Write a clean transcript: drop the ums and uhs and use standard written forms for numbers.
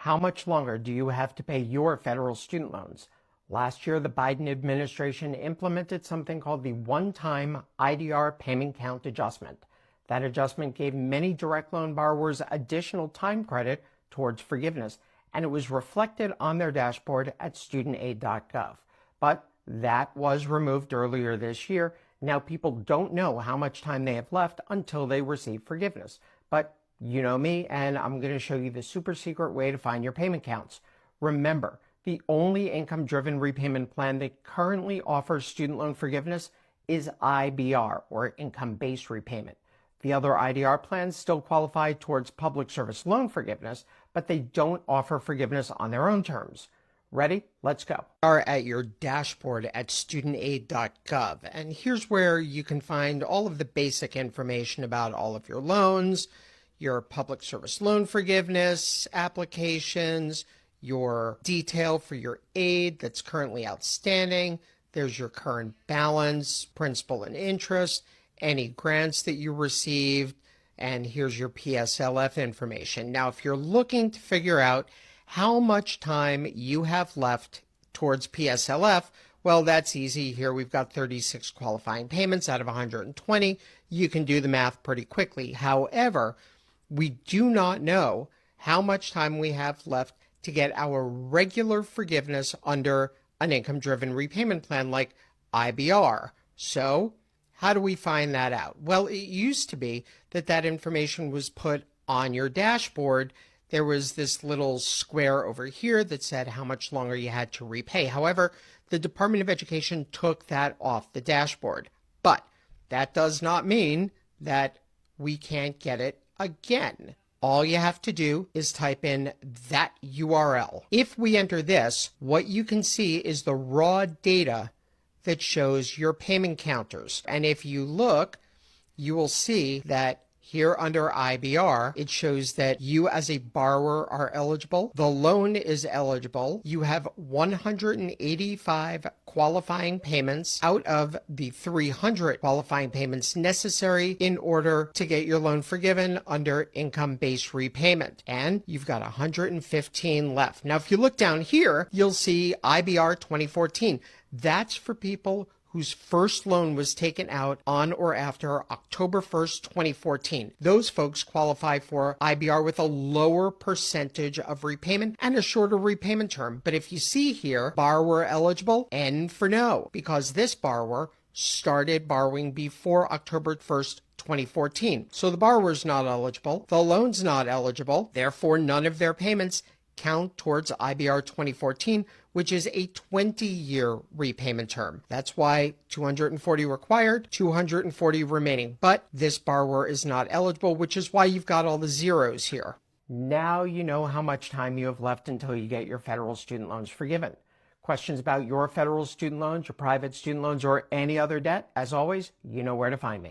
How much longer do you have to pay your federal student loans? Last year, the Biden administration implemented something called the one-time IDR payment count adjustment. That adjustment gave many direct loan borrowers additional time credit towards forgiveness, and it was reflected on their dashboard at studentaid.gov. But that was removed earlier this year. Now people don't know how much time they have left until they receive forgiveness. But you know me, and I'm going to show you the super secret way to find your payment counts. Remember, the only income-driven repayment plan that currently offers student loan forgiveness is IBR, or income-based repayment. The other IDR plans still qualify towards public service loan forgiveness, but they don't offer forgiveness on their own terms. Ready? Let's go. Are at your dashboard at studentaid.gov, and here's where you can find all of the basic information about all of your loans, your public service loan forgiveness applications, your detail for your aid that's currently outstanding. There's your current balance, principal and interest, any grants that you received, and here's your PSLF information. Now, if you're looking to figure out how much time you have left towards PSLF, well, that's easy. Here we've got 36 qualifying payments out of 120. You can do the math pretty quickly. However, we do not know how much time we have left to get our regular forgiveness under an income-driven repayment plan like IBR. So how do we find that out? Well, it used to be that information was put on your dashboard. There was this little square over here that said how much longer you had to repay. However, the Department of Education took that off the dashboard. But that does not mean that we can't get it again. All you have to do is type in that URL. If we enter this, what you can see is the raw data that shows your payment counters. And if you look, you will see that here under IBR, it shows that you as a borrower are eligible. The loan is eligible. You have 185 qualifying payments out of the 300 qualifying payments necessary in order to get your loan forgiven under income-based repayment. And you've got 115 left. Now, if you look down here, you'll see IBR 2014. That's for people whose first loan was taken out on or after October 1st, 2014. Those folks qualify for IBR with a lower percentage of repayment and a shorter repayment term. But if you see here, borrower eligible, N for no, because this borrower started borrowing before October 1st, 2014. So the borrower's not eligible, the loan's not eligible, therefore none of their payments count towards IBR 2014, which is a 20-year repayment term. That's why 240 required, 240 remaining. But this borrower is not eligible, which is why you've got all the zeros here. Now you know how much time you have left until you get your federal student loans forgiven. Questions about your federal student loans, your private student loans, or any other debt? As always, you know where to find me.